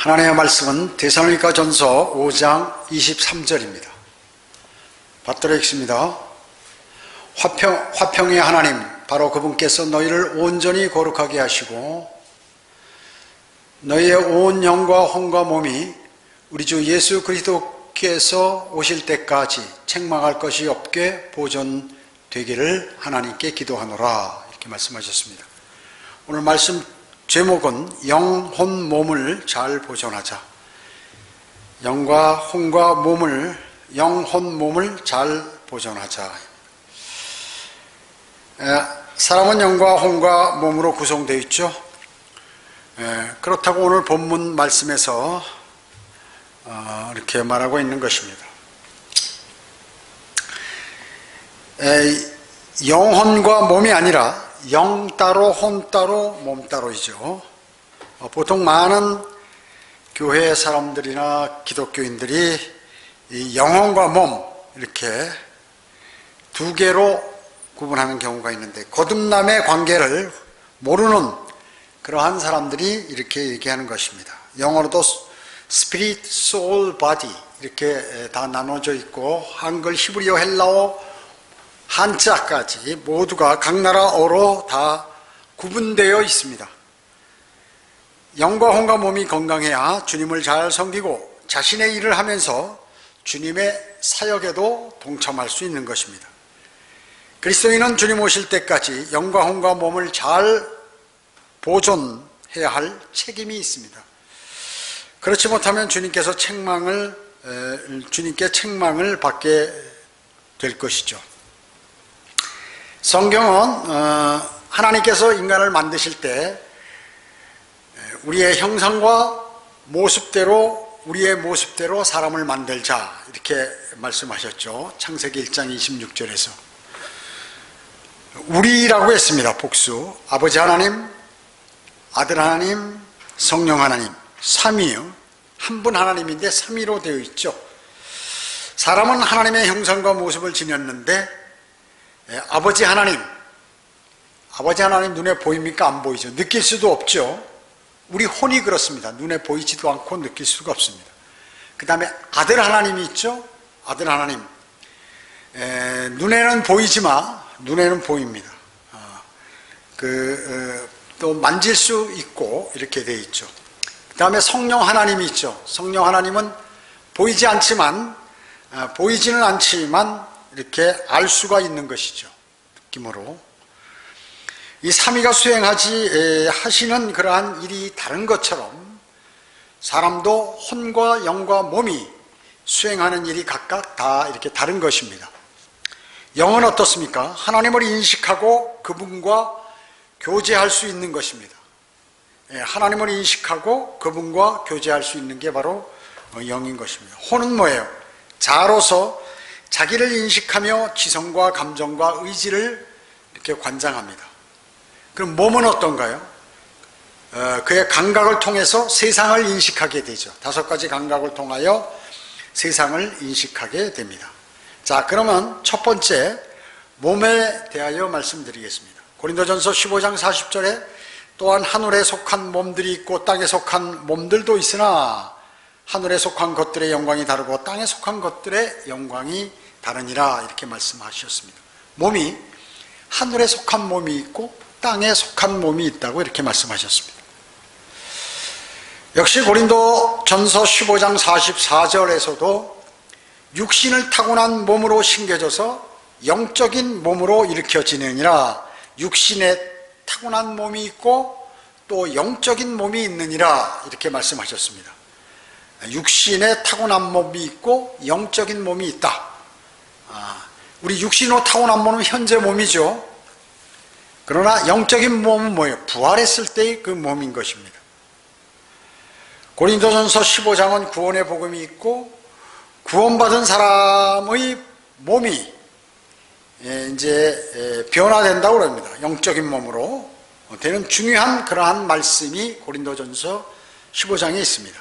하나님의 말씀은 데살로니가전서 5장 23절입니다. 받들어 읽습니다. 화평의 하나님, 바로 그분께서 너희를 온전히 거룩하게 하시고 너희의 온 영과 혼과 몸이 우리 주 예수 그리스도께서 오실 때까지 책망할 것이 없게 보존되기를 하나님께 기도하노라, 이렇게 말씀하셨습니다. 오늘 말씀 제목은 영, 혼, 몸을 잘 보존하자. 영과 혼과 몸을, 영, 혼, 몸을 잘 보존하자. 사람은 영과 혼과 몸으로 구성되어 있죠. 그렇다고 오늘 본문 말씀에서 이렇게 말하고 있는 것입니다. 영혼과 몸이 아니라 영 따로 혼 따로 몸 따로이죠. 보통 많은 교회 사람들이나 기독교인들이 이 영혼과 몸 이렇게 두 개로 구분하는 경우가 있는데, 거듭남의 관계를 모르는 그러한 사람들이 이렇게 얘기하는 것입니다. 영어로도 스피릿, 소울, 바디 이렇게 다 나눠져 있고, 한글, 히브리어, 헬라어, 한자까지 모두가 각 나라어로 다 구분되어 있습니다. 영과 혼과 몸이 건강해야 주님을 잘 섬기고 자신의 일을 하면서 주님의 사역에도 동참할 수 있는 것입니다. 그리스도인은 주님 오실 때까지 영과 혼과 몸을 잘 보존해야 할 책임이 있습니다. 그렇지 못하면 주님께 책망을 받게 될 것이죠. 성경은 하나님께서 인간을 만드실 때 우리의 형상과 모습대로, 우리의 모습대로 사람을 만들자, 이렇게 말씀하셨죠. 창세기 1장 26절에서 우리라고 했습니다. 복수. 아버지 하나님, 아들 하나님, 성령 하나님, 삼위요. 한 분 하나님인데 삼위로 되어 있죠. 사람은 하나님의 형상과 모습을 지녔는데 아버지 하나님 눈에 보입니까? 안 보이죠. 느낄 수도 없죠. 우리 혼이 그렇습니다. 눈에 보이지도 않고 느낄 수가 없습니다. 그 다음에 아들 하나님이 있죠. 아들 하나님, 눈에는 보이지만 눈에는 보입니다. 또 만질 수 있고 이렇게 되어 있죠. 그 다음에 성령 하나님이 있죠. 성령 하나님은 보이지는 않지만 이렇게 알 수가 있는 것이죠. 느낌으로. 이 삼위가 하시는 그러한 일이 다른 것처럼 사람도 혼과 영과 몸이 수행하는 일이 각각 다 이렇게 다른 것입니다. 영은 어떻습니까? 하나님을 인식하고 그분과 교제할 수 있는 것입니다. 하나님을 인식하고 그분과 교제할 수 있는 게 바로 영인 것입니다. 혼은 뭐예요? 자로서 자기를 인식하며 지성과 감정과 의지를 이렇게 관장합니다. 그럼 몸은 어떤가요? 그의 감각을 통해서 세상을 인식하게 되죠. 5가지 감각을 통하여 세상을 인식하게 됩니다. 자, 그러면 첫 번째 몸에 대하여 말씀드리겠습니다. 고린도전서 15장 40절에 또한 하늘에 속한 몸들이 있고 땅에 속한 몸들도 있으나 하늘에 속한 것들의 영광이 다르고 땅에 속한 것들의 영광이 다르니라, 이렇게 말씀하셨습니다. 몸이 하늘에 속한 몸이 있고 땅에 속한 몸이 있다고 이렇게 말씀하셨습니다. 역시 고린도전서 15장 44절에서도 육신을 타고난 몸으로 심겨져서 영적인 몸으로 일으켜지느니라, 육신에 타고난 몸이 있고 또 영적인 몸이 있느니라, 이렇게 말씀하셨습니다. 육신에 타고난 몸이 있고 영적인 몸이 있다. 우리 육신으로 타고난 몸은 현재 몸이죠. 그러나 영적인 몸은 뭐예요? 부활했을 때의 그 몸인 것입니다. 고린도전서 15장은 구원의 복음이 있고 구원받은 사람의 몸이 이제 변화된다고 그럽니다. 영적인 몸으로 되는 중요한 그러한 말씀이 고린도전서 15장에 있습니다.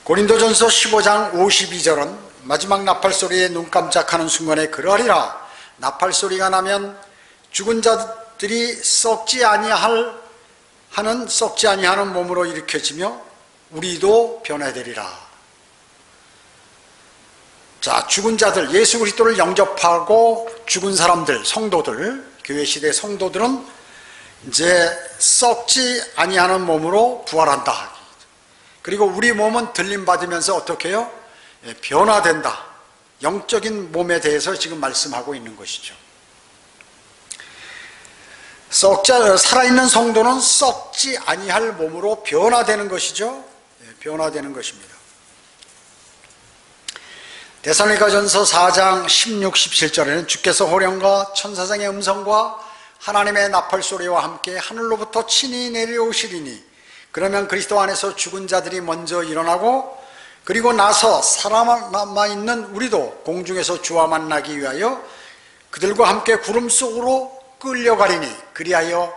고린도전서 15장 52절은 마지막 나팔소리에 눈 깜짝하는 순간에 그러하리라. 나팔소리가 나면 죽은 자들이 썩지 아니할 하는 썩지 아니하는 몸으로 일으켜지며 우리도 변화되리라. 자, 죽은 자들, 예수 그리스도를 영접하고 죽은 사람들, 성도들, 교회 시대 성도들은 이제 썩지 아니하는 몸으로 부활한다. 그리고 우리 몸은 들림 받으면서 어떻게 해요? 변화된다. 영적인 몸에 대해서 지금 말씀하고 있는 것이죠. 살아있는 성도는 썩지 아니할 몸으로 변화되는 것이죠. 변화되는 것입니다. 데살로니가전서 4장 16, 17절에는 주께서 호령과 천사장의 음성과 하나님의 나팔 소리와 함께 하늘로부터 친히 내려오시리니 그러면 그리스도 안에서 죽은 자들이 먼저 일어나고 그리고 나서 살아남아있는 우리도 공중에서 주와 만나기 위하여 그들과 함께 구름 속으로 끌려가리니 그리하여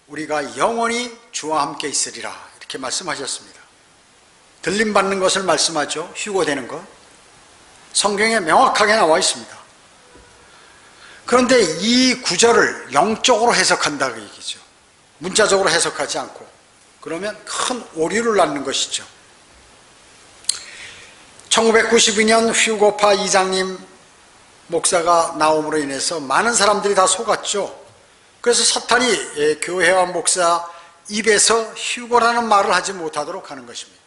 우리가 영원히 주와 함께 있으리라. 이렇게 말씀하셨습니다. 들림 받는 것을 말씀하죠. 휴거되는 것. 성경에 명확하게 나와 있습니다. 그런데 이 구절을 영적으로 해석한다 그 얘기죠. 문자적으로 해석하지 않고. 그러면 큰 오류를 낳는 것이죠. 1992년 휴고파 이장님 목사가 나옴으로 인해서 많은 사람들이 다 속았죠. 그래서 사탄이 교회와 목사 입에서 휴고라는 말을 하지 못하도록 하는 것입니다.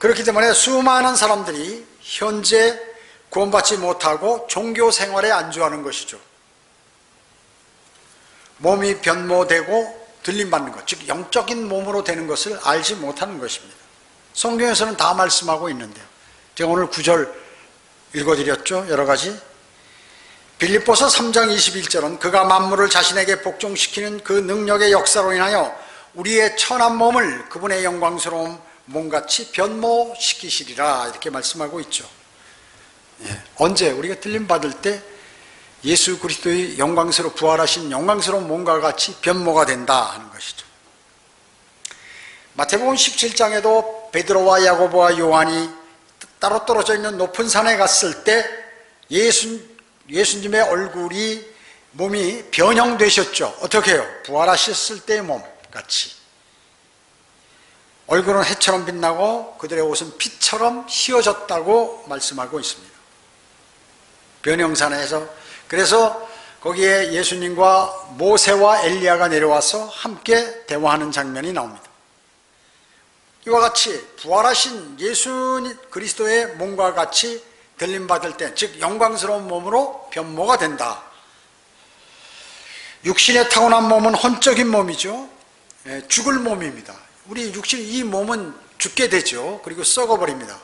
그렇기 때문에 수많은 사람들이 현재 구원받지 못하고 종교 생활에 안주하는 것이죠. 몸이 변모되고 들림받는 것, 즉 영적인 몸으로 되는 것을 알지 못하는 것입니다. 성경에서는 다 말씀하고 있는데요. 제가 오늘 9절 읽어드렸죠. 여러 가지. 빌립보서 3장 21절은 그가 만물을 자신에게 복종시키는 그 능력의 역사로 인하여 우리의 천한 몸을 그분의 영광스러운 몸같이 변모시키시리라. 이렇게 말씀하고 있죠. 언제? 우리가 들림받을 때 예수 그리스도의 영광스러워 부활하신 영광스러운 몸과 같이 변모가 된다 하는 것이죠. 마태복음 17장에도 베드로와 야고보와 요한이 따로 떨어져 있는 높은 산에 갔을 때 예수님의 얼굴이 몸이 변형되셨죠. 어떻게 해요? 부활하셨을 때의 몸 같이. 얼굴은 해처럼 빛나고 그들의 옷은 피처럼 휘어졌다고 말씀하고 있습니다. 변형산에서. 그래서 거기에 예수님과 모세와 엘리야가 내려와서 함께 대화하는 장면이 나옵니다. 이와 같이 부활하신 예수 그리스도의 몸과 같이 들림받을 때, 즉 영광스러운 몸으로 변모가 된다. 육신에 타고난 몸은 혼적인 몸이죠. 죽을 몸입니다. 우리 육신, 이 몸은 죽게 되죠. 그리고 썩어버립니다.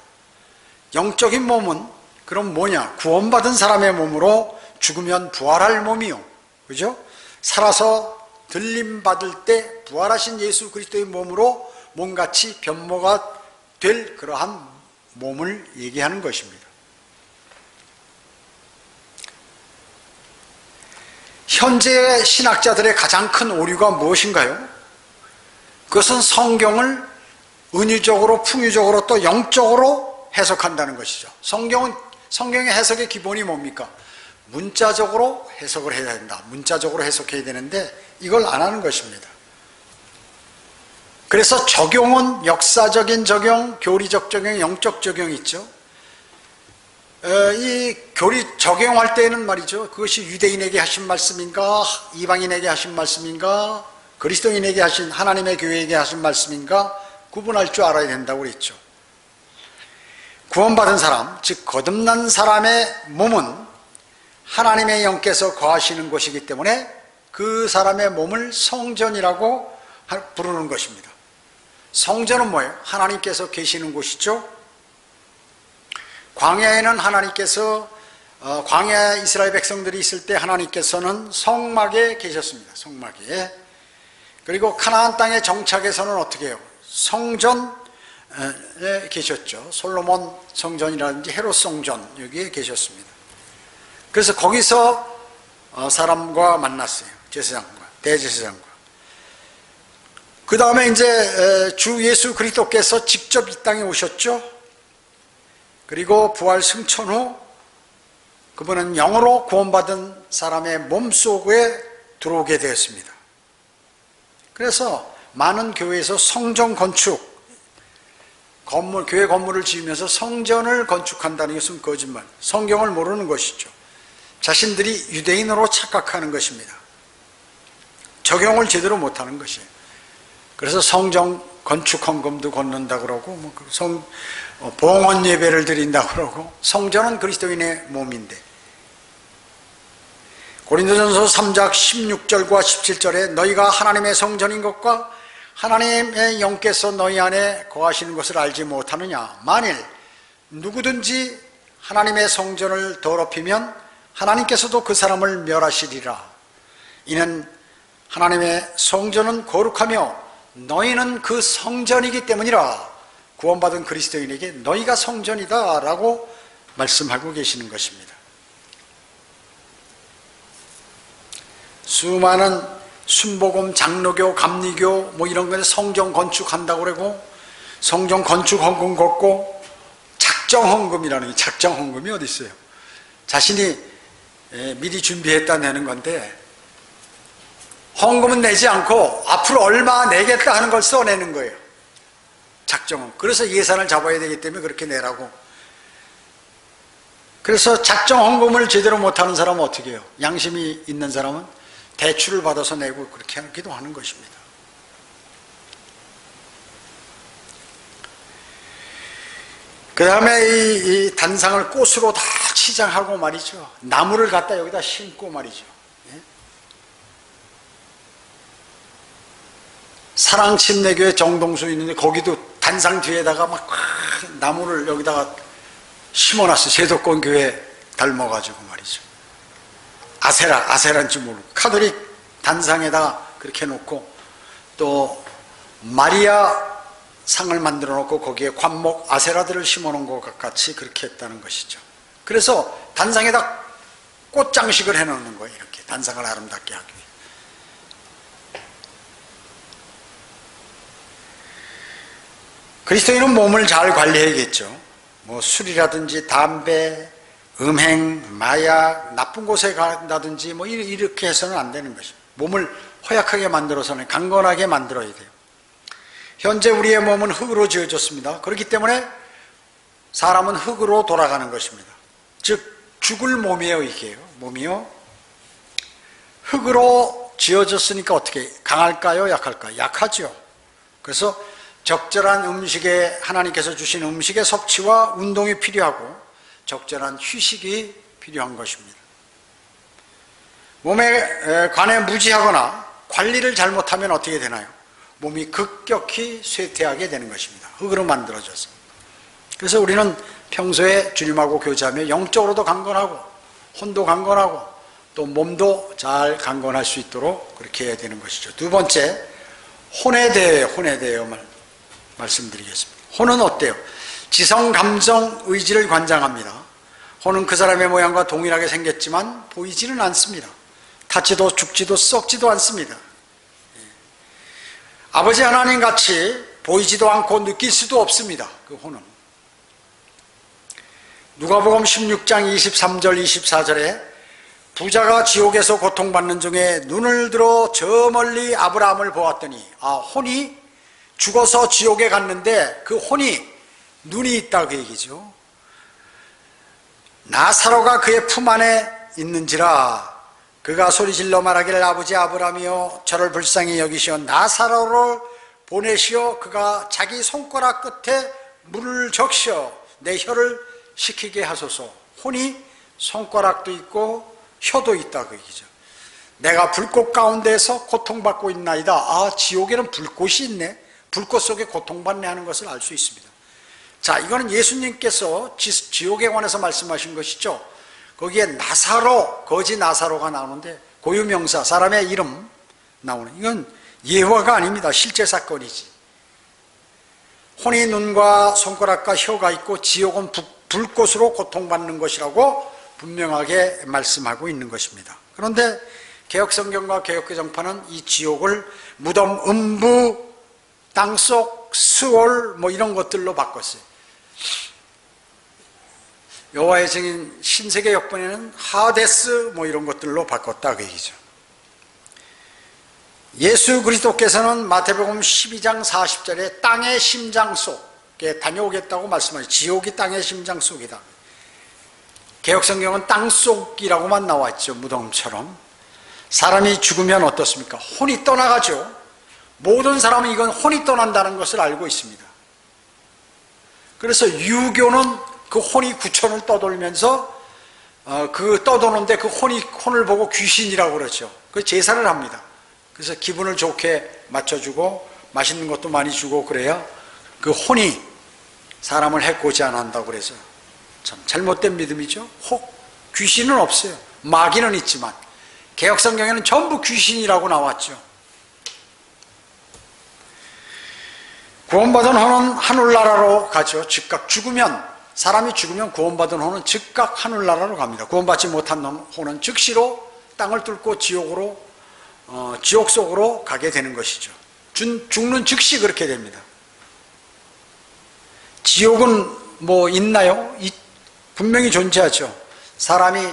영적인 몸은 그럼 뭐냐? 구원받은 사람의 몸으로 죽으면 부활할 몸이요. 그죠? 살아서 들림받을 때 부활하신 예수 그리스도의 몸으로 몸같이 변모가 될 그러한 몸을 얘기하는 것입니다. 현재 신학자들의 가장 큰 오류가 무엇인가요? 그것은 성경을 은유적으로, 풍유적으로 또 영적으로 해석한다는 것이죠. 성경의 해석의 기본이 뭡니까? 문자적으로 해석을 해야 된다. 문자적으로 해석해야 되는데 이걸 안 하는 것입니다. 그래서 적용은 역사적인 적용, 교리적 적용, 영적 적용이 있죠. 이 교리 적용할 때는 말이죠. 그것이 유대인에게 하신 말씀인가, 이방인에게 하신 말씀인가, 그리스도인에게 하신, 하나님의 교회에게 하신 말씀인가 구분할 줄 알아야 된다고 그랬죠. 구원받은 사람, 즉 거듭난 사람의 몸은 하나님의 영께서 거하시는 곳이기 때문에 그 사람의 몸을 성전이라고 부르는 것입니다. 성전은 뭐예요? 하나님께서 계시는 곳이죠. 광야에는 하나님께서 광야 이스라엘 백성들이 있을 때 하나님께서는 성막에 계셨습니다. 성막에. 그리고 가나안 땅의 정착에서는 어떻게 해요? 성전에 계셨죠. 솔로몬 성전이라든지 헤롯 성전 여기에 계셨습니다. 그래서 거기서 사람과 만났어요. 제사장과, 대제사장과. 그 다음에 이제 주 예수 그리스도께서 직접 이 땅에 오셨죠. 그리고 부활 승천 후 그분은 영으로 구원받은 사람의 몸속에 들어오게 되었습니다. 그래서 많은 교회에서 성전 건축, 교회 건물을 지으면서 성전을 건축한다는 것은 거짓말, 성경을 모르는 것이죠. 자신들이 유대인으로 착각하는 것입니다. 적용을 제대로 못하는 것이에요. 그래서 성전 건축 헌금도 걷는다 그러고, 봉헌 예배를 드린다 그러고, 성전은 그리스도인의 몸인데. 고린도전서 3장 16절과 17절에 너희가 하나님의 성전인 것과 하나님의 영께서 너희 안에 거하시는 것을 알지 못하느냐. 만일 누구든지 하나님의 성전을 더럽히면 하나님께서도 그 사람을 멸하시리라. 이는 하나님의 성전은 거룩하며 너희는 그 성전이기 때문이라. 구원받은 그리스도인에게 너희가 성전이다 라고 말씀하고 계시는 것입니다. 수많은 순복음, 장로교, 감리교 뭐 이런 거에 성전 건축한다고 그러고, 성전 건축 헌금 걷고, 작정 헌금이라는 게, 작정 헌금이 어디 있어요? 자신이 미리 준비했다 내는 건데, 헌금은 내지 않고 앞으로 얼마 내겠다 하는 걸 써내는 거예요. 작정은. 그래서 예산을 잡아야 되기 때문에 그렇게 내라고. 그래서 작정 헌금을 제대로 못하는 사람은 어떻게 해요? 양심이 있는 사람은 대출을 받아서 내고 그렇게 하기도 하는 것입니다. 그 다음에 이 단상을 꽃으로 다 치장하고 말이죠. 나무를 갖다 여기다 심고 말이죠. 사랑침례교회 정동수 있는데 거기도 단상 뒤에다가 막 나무를 여기다가 심어놨어요. 세도권 교회 닮아가지고 말이죠. 아세라인지 모르고 카톨릭 단상에다가 그렇게 놓고, 또 마리아 상을 만들어 놓고 거기에 관목 아세라들을 심어 놓은 것 같이 그렇게 했다는 것이죠. 그래서 단상에다 꽃장식을 해 놓는 거예요. 이렇게 단상을 아름답게 하기 위해. 그리스도인은 몸을 잘 관리해야겠죠. 뭐 술이라든지 담배, 음행, 마약, 나쁜 곳에 간다든지 뭐 이렇게 해서는 안 되는 것입니다. 몸을 허약하게 만들어서는 강건하게 만들어야 돼요. 현재 우리의 몸은 흙으로 지어졌습니다. 그렇기 때문에 사람은 흙으로 돌아가는 것입니다. 즉 죽을 몸이에요. 이게요. 몸이요. 흙으로 지어졌으니까 어떻게 강할까요? 약할까요? 약하죠. 그래서 적절한 음식에, 하나님께서 주신 음식의 섭취와 운동이 필요하고 적절한 휴식이 필요한 것입니다. 몸에 관해 무지하거나 관리를 잘못하면 어떻게 되나요? 몸이 급격히 쇠퇴하게 되는 것입니다. 흙으로 만들어져서. 그래서 우리는 평소에 주님하고 교제하며 영적으로도 강건하고 혼도 강건하고 또 몸도 잘 강건할 수 있도록 그렇게 해야 되는 것이죠. 두 번째, 혼에 대해 말씀드리겠습니다. 혼은 어때요? 지성, 감정, 의지를 관장합니다. 혼은 그 사람의 모양과 동일하게 생겼지만 보이지는 않습니다. 타지도 죽지도 썩지도 않습니다. 아버지 하나님 같이 보이지도 않고 느낄 수도 없습니다. 그 혼은. 누가복음 16장 23절 24절에 부자가 지옥에서 고통받는 중에 눈을 들어 저 멀리 아브라함을 보았더니, 혼이 죽어서 지옥에 갔는데 그 혼이 눈이 있다 그 얘기죠. 나사로가 그의 품 안에 있는지라. 그가 소리질러 말하기를 아버지 아브라함이여 저를 불쌍히 여기시어 나사로를 보내시어 그가 자기 손가락 끝에 물을 적셔 내 혀를 식히게 하소서. 혼이 손가락도 있고 혀도 있다 그 얘기죠. 내가 불꽃 가운데서 고통받고 있나이다. 지옥에는 불꽃이 있네. 불꽃 속에 고통받네 하는 것을 알 수 있습니다. 자, 이거는 예수님께서 지옥에 관해서 말씀하신 것이죠. 거기에 나사로, 거지 나사로가 나오는데 고유명사, 사람의 이름 나오는, 이건 예화가 아닙니다. 실제 사건이지. 혼이 눈과 손가락과 혀가 있고 지옥은 불꽃으로 고통받는 것이라고 분명하게 말씀하고 있는 것입니다. 그런데 개혁성경과 개혁개정파는 이 지옥을 무덤, 음부, 땅속, 스올 뭐 이런 것들로 바꿨어요. 여호와의 증인 신세계 역본에는 하데스 뭐 이런 것들로 바꿨다 그 얘기죠. 예수 그리스도께서는 마태복음 12장 40절에 땅의 심장 속에 다녀오겠다고 말씀하셨죠. 지옥이 땅의 심장 속이다. 개역성경은 땅속이라고만 나와있죠. 무덤처럼. 사람이 죽으면 어떻습니까? 혼이 떠나가죠. 모든 사람은 이건 혼이 떠난다는 것을 알고 있습니다. 그래서 유교는 그 혼이 구천을 떠돌면서 그 떠도는데 그 혼을 보고 귀신이라고 그러죠. 그 제사를 합니다. 그래서 기분을 좋게 맞춰주고 맛있는 것도 많이 주고 그래야 그 혼이 사람을 해코지 안 한다고 그래서 참 잘못된 믿음이죠. 귀신은 없어요. 마귀는 있지만 개역성경에는 전부 귀신이라고 나왔죠. 구원받은 혼은 하늘나라로 가죠. 즉각 사람이 죽으면 구원받은 혼은 즉각 하늘나라로 갑니다. 구원받지 못한 혼은 즉시로 땅을 뚫고 지옥 속으로 가게 되는 것이죠. 죽는 즉시 그렇게 됩니다. 지옥은 뭐 있나요? 분명히 존재하죠. 사람이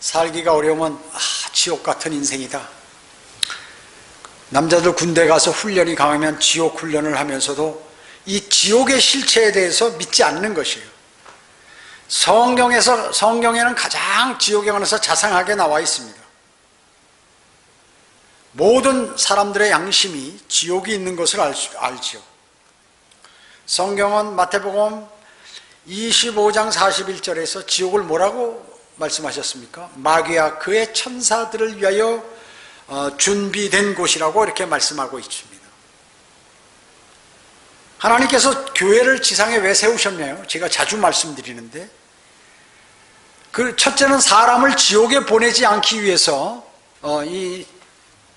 살기가 어려우면 지옥 같은 인생이다. 남자들 군대 가서 훈련이 강하면 지옥 훈련을 하면서도 이 지옥의 실체에 대해서 믿지 않는 것이에요. 성경에는 가장 지옥에 관해서 자상하게 나와 있습니다. 모든 사람들의 양심이 지옥이 있는 것을 알지요. 성경은 마태복음 25장 41절에서 지옥을 뭐라고 말씀하셨습니까? 마귀와 그의 천사들을 위하여 준비된 곳이라고 이렇게 말씀하고 있습니다. 하나님께서 교회를 지상에 왜 세우셨나요? 제가 자주 말씀드리는데 그 첫째는 사람을 지옥에 보내지 않기 위해서 이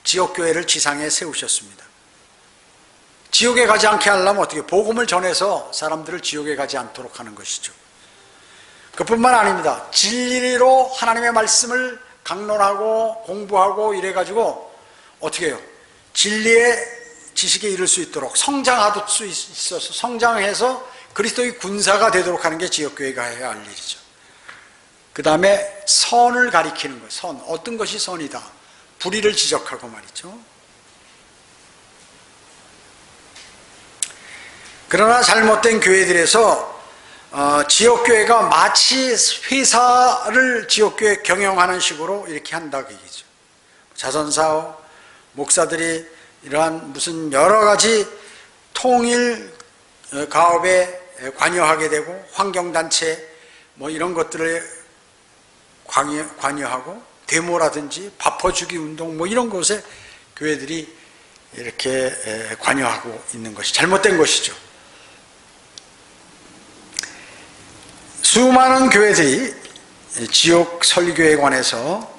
지옥교회를 지상에 세우셨습니다. 지옥에 가지 않게 하려면 어떻게? 복음을 전해서 사람들을 지옥에 가지 않도록 하는 것이죠. 그뿐만 아닙니다. 진리로 하나님의 말씀을 강론하고 공부하고 이래가지고 어떻게 해요? 진리의 지식에 이를 수 있도록 성장할 수 있어서 성장해서 그리스도의 군사가 되도록 하는 게 지역교회가 해야 할 일이죠. 그 다음에 선을 가리키는 거예요. 선. 어떤 것이 선이다. 불의를 지적하고 말이죠. 그러나 잘못된 교회들에서 지역교회가 마치 회사를 지역교회 경영하는 식으로 이렇게 한다 그 얘기죠. 자선사업, 목사들이 이러한 무슨 여러 가지 통일 가업에 관여하게 되고 환경단체 뭐 이런 것들을 관여하고 데모라든지 밥퍼주기 운동 뭐 이런 곳에 교회들이 이렇게 관여하고 있는 것이 잘못된 것이죠. 수많은 교회들이 지옥 설교에 관해서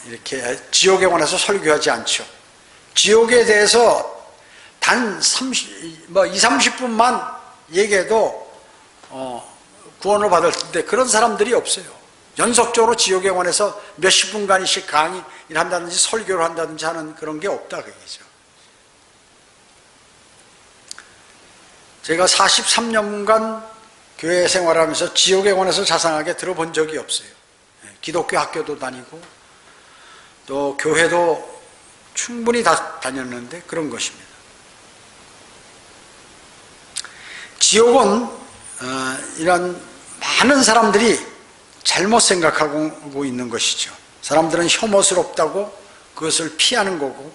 이렇게 지옥에 관해서 설교하지 않죠. 지옥에 대해서 단 20-30분만 얘기해도 구원을 받을 텐데 그런 사람들이 없어요. 연속적으로 지옥에 관해서 몇십 분간씩 강의를 한다든지 설교를 한다든지 하는 그런 게 없다 그 얘기죠. 제가 43년간 교회 생활하면서 지옥에 관해서 자상하게 들어본 적이 없어요. 기독교 학교도 다니고 또 교회도 충분히 다녔는데 그런 것입니다. 지옥은 이런 많은 사람들이 잘못 생각하고 있는 것이죠. 사람들은 혐오스럽다고 그것을 피하는 거고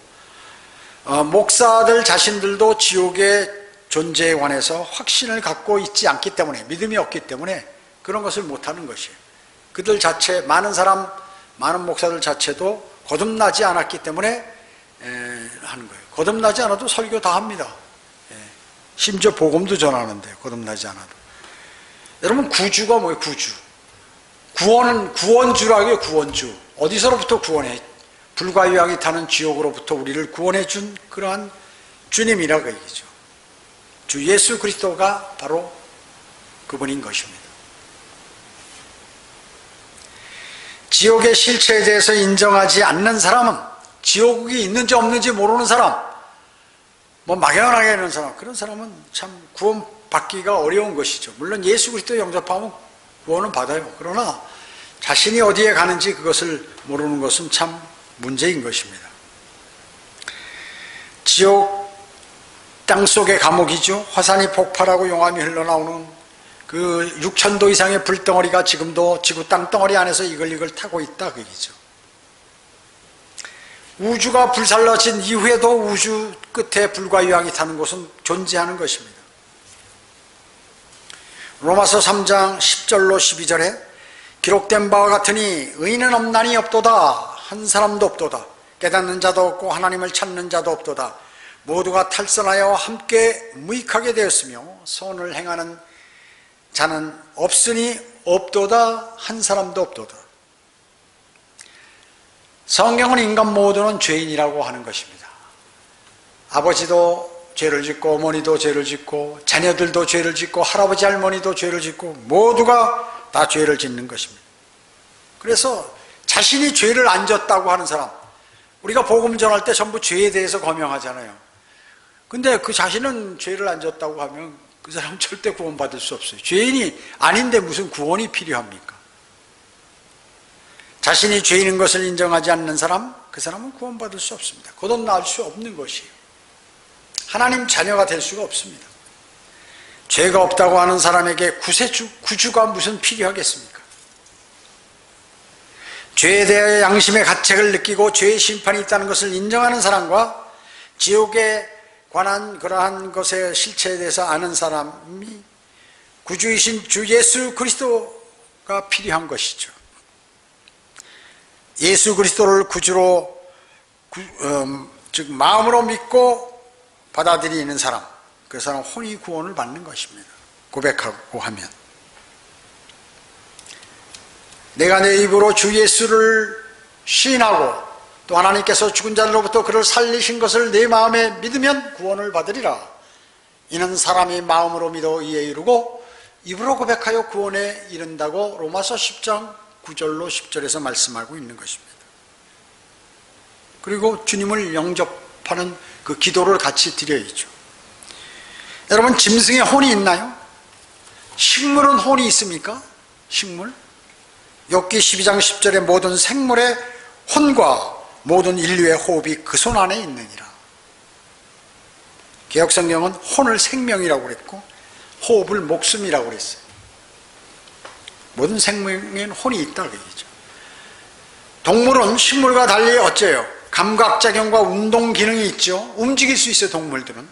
목사들 자신들도 지옥의 존재에 관해서 확신을 갖고 있지 않기 때문에 믿음이 없기 때문에 그런 것을 못하는 것이에요. 그들 자체 많은 목사들 자체도 거듭나지 않았기 때문에 하는 거예요. 거듭나지 않아도 설교 다 합니다. 심지어 복음도 전하는데 거듭나지 않아도. 여러분 구주가 뭐예요? 구주. 구원은 구원주라고요. 구원주. 어디서로부터 구원해? 불과 유황이 타는 지옥으로부터 우리를 구원해 준 그러한 주님이라고 얘기죠. 주 예수 그리스도가 바로 그분인 것입니다. 지옥의 실체에 대해서 인정하지 않는 사람은 지옥이 있는지 없는지 모르는 사람, 뭐 막연하게 하는 사람, 그런 사람은 참 구원받기가 어려운 것이죠. 물론 예수 그리스도 영접하면 구원은 받아요. 그러나 자신이 어디에 가는지 그것을 모르는 것은 참 문제인 것입니다. 지옥 땅속의 감옥이죠. 화산이 폭발하고 용암이 흘러나오는 그 6,000도 이상의 불덩어리가 지금도 지구 땅덩어리 안에서 이걸 타고 있다 그 얘기죠. 우주가 불살라진 이후에도 우주 끝에 불과 유황이 타는 곳은 존재하는 것입니다. 로마서 3장 10절로 12절에 기록된 바와 같으니 의인은 없나니 없도다. 한 사람도 없도다. 깨닫는 자도 없고 하나님을 찾는 자도 없도다. 모두가 탈선하여 함께 무익하게 되었으며 선을 행하는 자는 없으니 없도다. 한 사람도 없도다. 성경은 인간 모두는 죄인이라고 하는 것입니다. 아버지도 죄를 짓고 어머니도 죄를 짓고 자녀들도 죄를 짓고 할아버지 할머니도 죄를 짓고 모두가 다 죄를 짓는 것입니다. 그래서 자신이 죄를 안 졌다고 하는 사람, 우리가 복음 전할 때 전부 죄에 대해서 거명하잖아요. 근데 그 자신은 죄를 안 졌다고 하면 그 사람은 절대 구원받을 수 없어요. 죄인이 아닌데 무슨 구원이 필요합니까? 자신이 죄인인 것을 인정하지 않는 사람, 그 사람은 구원받을 수 없습니다. 거듭날 수 없는 것이에요. 하나님 자녀가 될 수가 없습니다. 죄가 없다고 하는 사람에게 구주가 무슨 필요하겠습니까? 죄에 대해 양심의 가책을 느끼고 죄의 심판이 있다는 것을 인정하는 사람과 지옥에 관한 그러한 것의 실체에 대해서 아는 사람이 구주이신 주 예수 그리스도가 필요한 것이죠. 예수 그리스도를 구주로 즉 마음으로 믿고 받아들이는 사람, 그 사람은 혼이 구원을 받는 것입니다. 고백하고 하면 내가 내 입으로 주 예수를 시인하고 또 하나님께서 죽은 자들로부터 그를 살리신 것을 내 마음에 믿으면 구원을 받으리라. 이는 사람이 마음으로 믿어 이에 이르고 입으로 고백하여 구원에 이른다고 로마서 10장 9절로 10절에서 말씀하고 있는 것입니다. 그리고 주님을 영접하는 그 기도를 같이 드려야죠. 여러분, 짐승에 혼이 있나요? 식물은 혼이 있습니까? 식물? 욥기 12장 10절에 모든 생물의 혼과 모든 인류의 호흡이 그 손 안에 있느니라. 개역성경은 혼을 생명이라고 그랬고 호흡을 목숨이라고 그랬어요. 모든 생명에는 혼이 있다 그 얘기죠. 동물은 식물과 달리 어째요? 감각작용과 운동기능이 있죠. 움직일 수 있어요, 동물들은.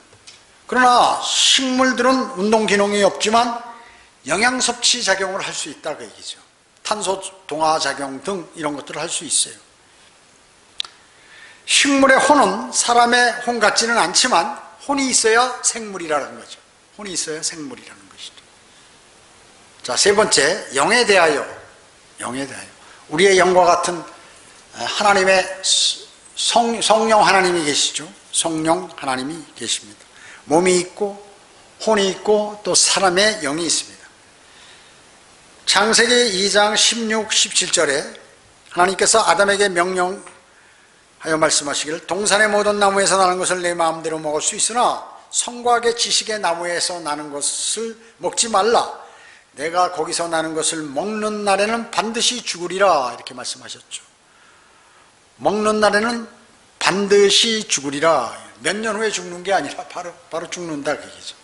그러나 식물들은 운동기능이 없지만 영양섭취 작용을 할 수 있다 그 얘기죠. 탄소 동화작용 등 이런 것들을 할 수 있어요. 식물의 혼은 사람의 혼 같지는 않지만 혼이 있어야 생물이라는 거죠. 혼이 있어야 생물이라는 것이죠. 자, 세 번째, 영에 대하여. 우리의 영과 같은 하나님의 성령 하나님이 계시죠. 성령 하나님이 계십니다. 몸이 있고 혼이 있고 또 사람의 영이 있습니다. 창세기 2장 16, 17절에 하나님께서 아담에게 명령하여 말씀하시기를 동산의 모든 나무에서 나는 것을 내 마음대로 먹을 수 있으나 성과의 지식의 나무에서 나는 것을 먹지 말라. 내가 거기서 나는 것을 먹는 날에는 반드시 죽으리라. 이렇게 말씀하셨죠. 먹는 날에는 반드시 죽으리라. 몇 년 후에 죽는 게 아니라 바로 죽는다 그 얘기죠.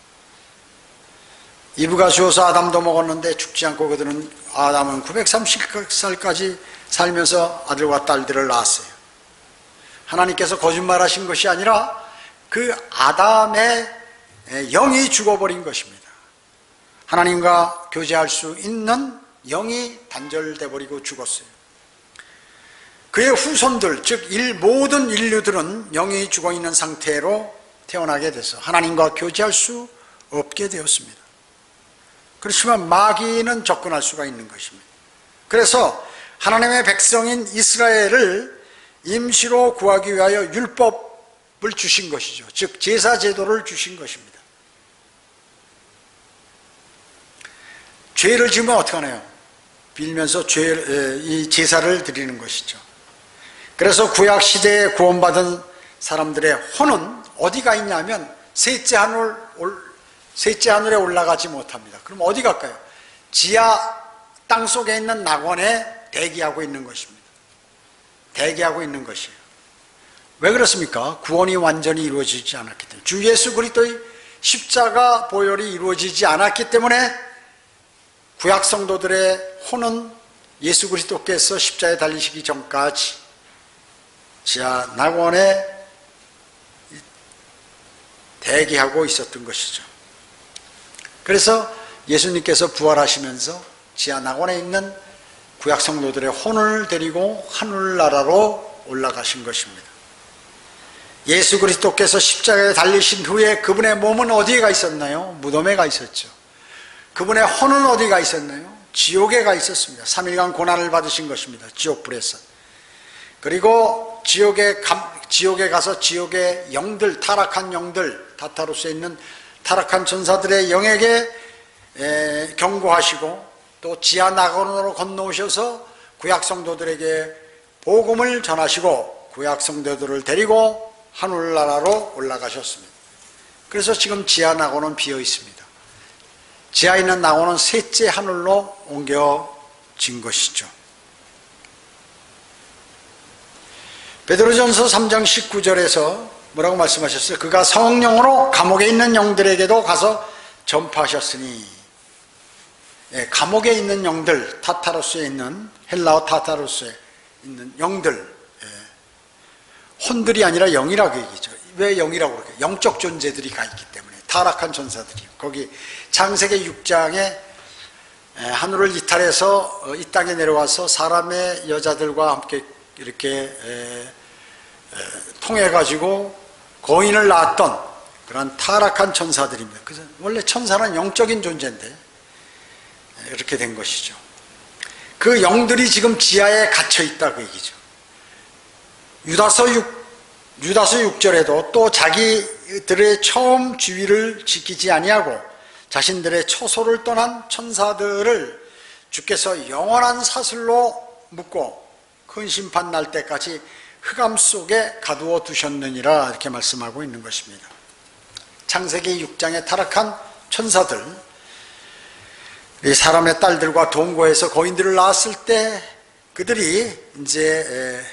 이브가 주어서 아담도 먹었는데 죽지 않고 그들은 아담은 930살까지 살면서 아들과 딸들을 낳았어요. 하나님께서 거짓말하신 것이 아니라 그 아담의 영이 죽어버린 것입니다. 하나님과 교제할 수 있는 영이 단절돼 버리고 죽었어요. 그의 후손들, 즉 모든 인류들은 영이 죽어있는 상태로 태어나게 돼서 하나님과 교제할 수 없게 되었습니다. 그렇지만 마귀는 접근할 수가 있는 것입니다. 그래서 하나님의 백성인 이스라엘을 임시로 구하기 위하여 율법을 주신 것이죠. 즉 제사 제도를 주신 것입니다. 죄를 지으면 어떡하나요? 빌면서 이 제사를 드리는 것이죠. 그래서 구약 시대에 구원받은 사람들의 혼은 어디가 있냐면 셋째 하늘에 올라가지 못합니다. 그럼 어디 갈까요? 지하 땅속에 있는 낙원에 대기하고 있는 것입니다. 대기하고 있는 것이에요. 왜 그렇습니까? 구원이 완전히 이루어지지 않았기 때문에, 주 예수 그리스도의 십자가 보혈이 이루어지지 않았기 때문에 구약 성도들의 혼은 예수 그리스도께서 십자가에 달리시기 전까지 지하 낙원에 대기하고 있었던 것이죠. 그래서 예수님께서 부활하시면서 지하 낙원에 있는 구약 성도들의 혼을 데리고 하늘나라로 올라가신 것입니다. 예수 그리스도께서 십자가에 달리신 후에 그분의 몸은 어디에 가 있었나요? 무덤에 가 있었죠. 그분의 혼은 어디 가 있었나요? 지옥에 가 있었습니다. 3일간 고난을 받으신 것입니다. 지옥불에서. 그리고 지옥에 가서 지옥의 영들, 타락한 영들, 타타로스에 있는 타락한 천사들의 영에게 경고하시고, 또 지하 낙원으로 건너오셔서 구약 성도들에게 복음을 전하시고 구약 성도들을 데리고 하늘나라로 올라가셨습니다. 그래서 지금 지하 낙원은 비어 있습니다. 지하에 있는 낙원은 셋째 하늘로 옮겨진 것이죠. 베드로전서 3장 19절에서 뭐라고 말씀하셨어요? 그가 성령으로 감옥에 있는 영들에게도 가서 전파하셨으니, 감옥에 있는 영들, 타타로스에 있는, 헬라어 타타로스에 있는 영들, 혼들이 아니라 영이라고 얘기죠. 왜 영이라고 그럴까요? 영적 존재들이 가 있기 때문에, 타락한 전사들이요. 거기 창세기 6장에 하늘을 이탈해서 이 땅에 내려와서 사람의 여자들과 함께 이렇게 통해 가지고 거인을 낳았던 그런 타락한 천사들입니다. 그래서 원래 천사는 영적인 존재인데 이렇게 된 것이죠. 그 영들이 지금 지하에 갇혀 있다고 얘기죠. 유다서 6절에도 또 자기들의 처음 지위를 지키지 아니하고 자신들의 처소를 떠난 천사들을 주께서 영원한 사슬로 묶고 큰 심판 날 때까지 흑암 속에 가두어 두셨느니라, 이렇게 말씀하고 있는 것입니다. 창세기 6장에 타락한 천사들, 사람의 딸들과 동거해서 거인들을 낳았을 때 그들이 이제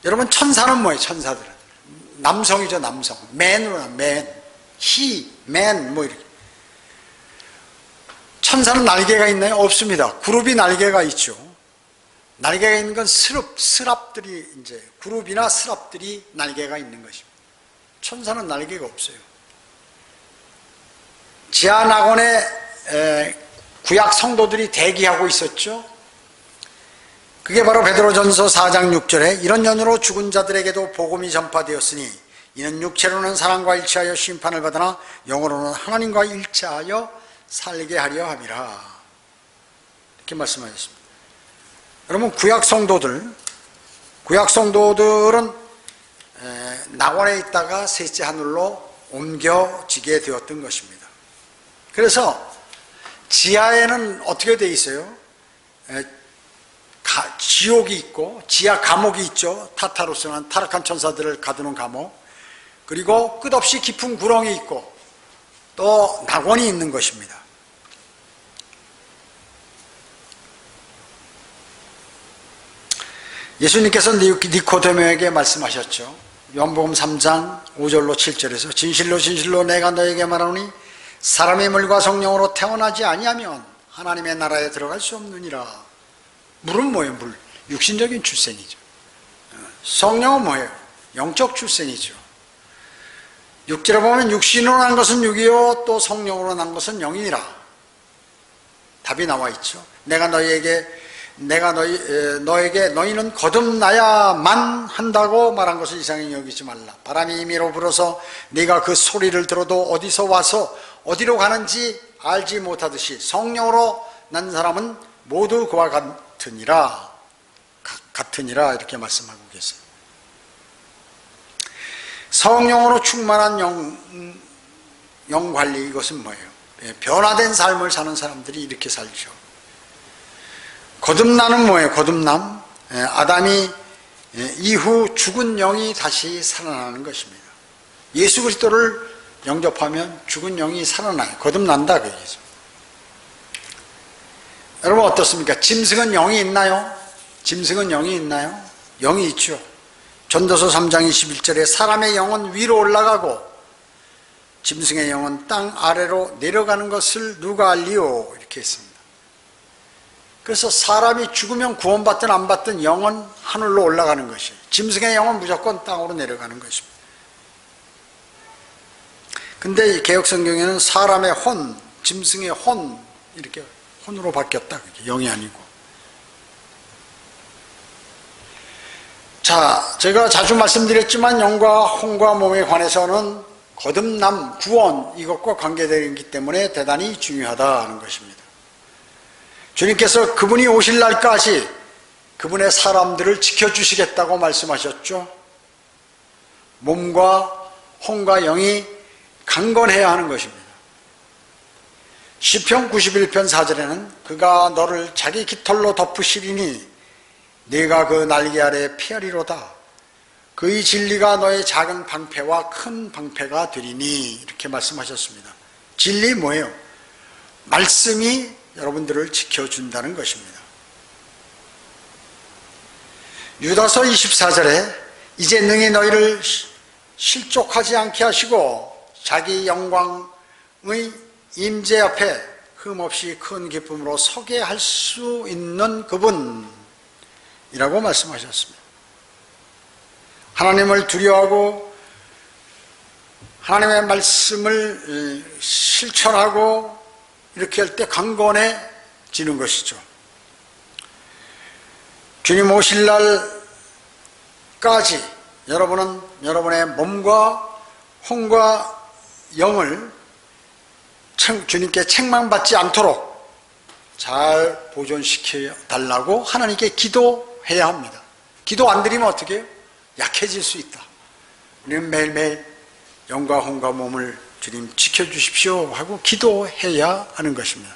여러분, 천사는 뭐예요? 천사들은 남성이죠. 남성. 맨으로, 맨, 히, 맨, 뭐 이렇게. 천사는 날개가 있나요? 없습니다. 그룹이 날개가 있죠. 날개가 있는 건 스랍들이, 이제 그룹이나 스랍들이 날개가 있는 것입니다. 천사는 날개가 없어요. 지하 낙원에 구약 성도들이 대기하고 있었죠. 그게 바로 베드로전서 4장 6절에 이런 연으로 죽은 자들에게도 복음이 전파되었으니 이는 육체로는 사람과 일치하여 심판을 받으나 영으로는 하나님과 일치하여 살게 하려 함이라, 이렇게 말씀하셨습니다. 여러분, 구약 성도들은 낙원에 있다가 셋째 하늘로 옮겨지게 되었던 것입니다. 그래서 지하에는 어떻게 되어 있어요? 지옥이 있고 지하 감옥이 있죠. 타타로스는 타락한 천사들을 가두는 감옥, 그리고 끝없이 깊은 구렁이 있고 또 낙원이 있는 것입니다. 예수님께서 니코데모에게 말씀하셨죠. 요한복음 3장 5절로 7절에서 진실로 진실로 내가 너에게 말하노니 사람의 물과 성령으로 태어나지 아니하면 하나님의 나라에 들어갈 수 없느니라. 물은 뭐예요? 물. 육신적인 출생이죠. 성령은 뭐예요? 영적 출생이죠. 육지로 보면 육신으로 난 것은 육이요 또 성령으로 난 것은 영이니라. 답이 나와 있죠. 내가 너에게 너희는 거듭나야만 한다고 말한 것을 이상히 여기지 말라. 바람이 임의로 불어서 네가 그 소리를 들어도 어디서 와서 어디로 가는지 알지 못하듯이 성령으로 난 사람은 모두 그와 같으니라, 이렇게 말씀하고 계세요. 성령으로 충만한 영관리, 이것은 뭐예요? 변화된 삶을 사는 사람들이 이렇게 살죠. 거듭나는 뭐예요? 거듭남. 아담이 이후 죽은 영이 다시 살아나는 것입니다. 예수 그리스도를 영접하면 죽은 영이 살아나요. 거듭난다 그 얘기죠. 여러분 어떻습니까? 짐승은 영이 있나요? 짐승은 영이 있나요? 영이 있죠. 전도서 3장 21절에 사람의 영은 위로 올라가고 짐승의 영은 땅 아래로 내려가는 것을 누가 알리오? 이렇게 했습니다. 그래서 사람이 죽으면 구원받든 안 받든 영은 하늘로 올라가는 것이에요. 짐승의 영은 무조건 땅으로 내려가는 것입니다. 근데 개혁성경에는 사람의 혼, 짐승의 혼, 이렇게 혼으로 바뀌었다. 영이 아니고. 자, 제가 자주 말씀드렸지만 영과 혼과 몸에 관해서는 거듭남, 구원, 이것과 관계되기 때문에 대단히 중요하다는 것입니다. 주님께서 그분이 오실 날까지 그분의 사람들을 지켜주시겠다고 말씀하셨죠. 몸과 혼과 영이 강건해야 하는 것입니다. 시편 91편 4절에는 그가 너를 자기 깃털로 덮으시리니 네가 그 날개 아래 피하리로다. 그의 진리가 너의 작은 방패와 큰 방패가 되리니 이렇게 말씀하셨습니다. 진리 뭐예요? 말씀이 여러분들을 지켜준다는 것입니다. 유다서 24절에 이제 능히 너희를 실족하지 않게 하시고 자기 영광의 임재 앞에 흠없이 큰 기쁨으로 서게 할 수 있는 그분이라고 말씀하셨습니다. 하나님을 두려워하고 하나님의 말씀을 실천하고 이렇게 할 때 강건해지는 것이죠. 주님 오실 날까지 여러분은 여러분의 몸과 혼과 영을 주님께 책망받지 않도록 잘 보존시켜 달라고 하나님께 기도해야 합니다. 기도 안 드리면 어떻게 해요? 약해질 수 있다. 우리는 매일매일 영과 혼과 몸을 주님 지켜주십시오 하고 기도해야 하는 것입니다.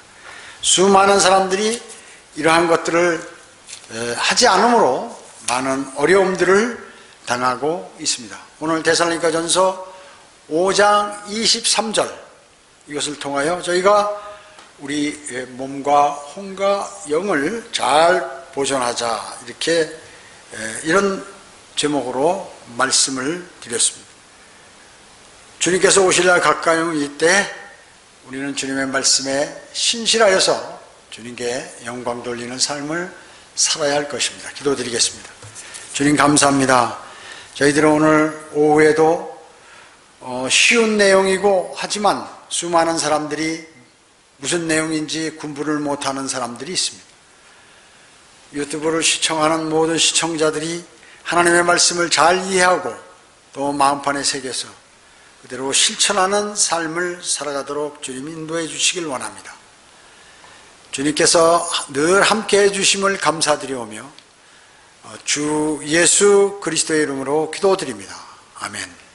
수많은 사람들이 이러한 것들을 하지 않으므로 많은 어려움들을 당하고 있습니다. 오늘 데살로니가전서 5장 23절 이것을 통하여 저희가 우리 몸과 혼과 영을 잘 보존하자 이렇게 이런 제목으로 말씀을 드렸습니다. 주님께서 오실 날 가까이 올 때 우리는 주님의 말씀에 신실하여서 주님께 영광 돌리는 삶을 살아야 할 것입니다. 기도드리겠습니다. 주님 감사합니다. 저희들은 오늘 오후에도 쉬운 내용이고 하지만 수많은 사람들이 무슨 내용인지 공부를 못하는 사람들이 있습니다. 유튜브를 시청하는 모든 시청자들이 하나님의 말씀을 잘 이해하고 또 마음판에 새겨서 그대로 실천하는 삶을 살아가도록 주님 인도해 주시길 원합니다. 주님께서 늘 함께 해주심을 감사드리오며 주 예수 그리스도의 이름으로 기도드립니다. 아멘.